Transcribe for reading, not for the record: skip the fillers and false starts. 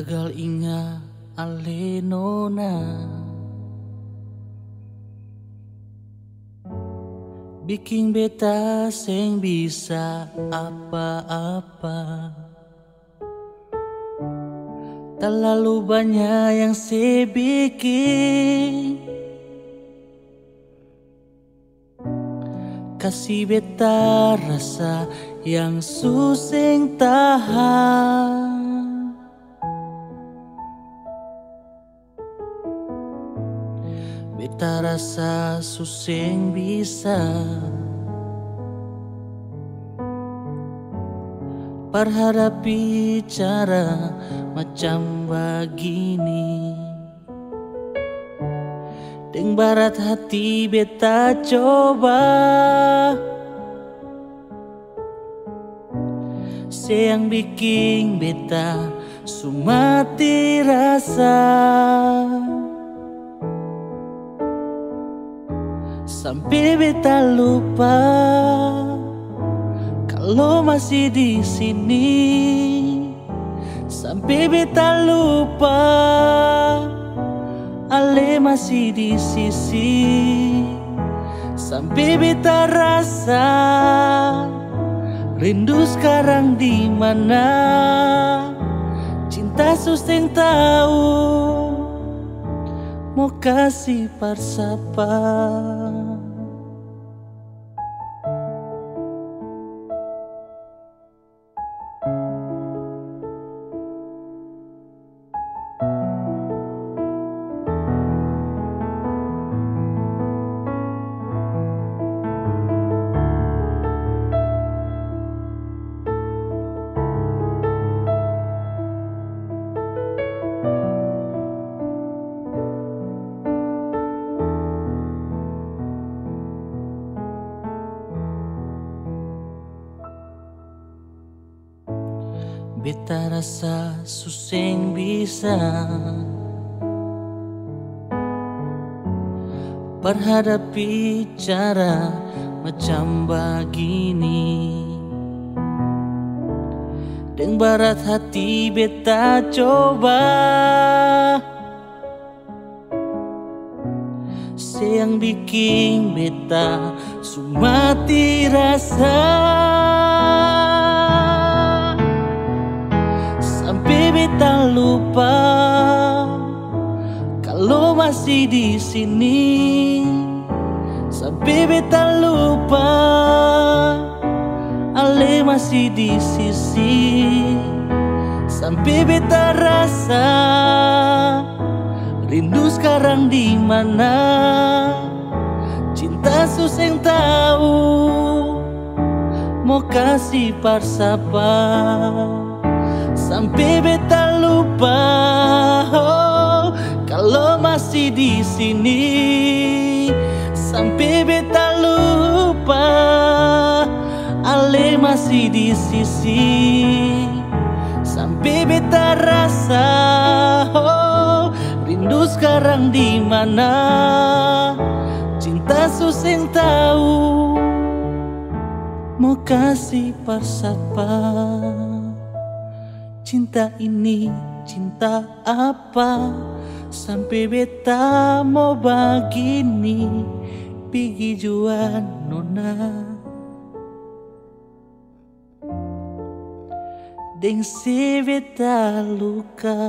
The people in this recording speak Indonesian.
Tagal inga ale nona, bikin beta seng bisa apa-apa. Terlalu banyak yang saya bikin, kasih beta rasa yang suseng tahan. Beta rasa suseng bisa perhadapi cara macam begini. Deng barat hati beta coba, sayang bikin beta sumati rasa. Sampai beta lupa kalau masih di sini. Sampai beta lupa ale masih di sisi. Sampai beta rasa rindu sekarang di mana. Cinta suseng tahu mau kasih parsapa. Beta rasa suseng bisa perhadapi cara macam begini. Deng barat hati beta coba, sayang bikin beta sumati rasa. Sampai beta lupa kalau masih di sini. Sampai beta lupa ale masih di sisi. Sampai beta rasa rindu sekarang di mana. Cinta suseng tahu mau kasih parsapa. Sampai beta lupa kalau masih di sini. Sampai beta lupa ale masih di sisi. Sampai beta rasa rindu sekarang di mana. Cinta suseng tahu mau kasih parsapa. Cinta ini cinta apa sampai beta mau begini. Pigi juan nona deng si beta luka.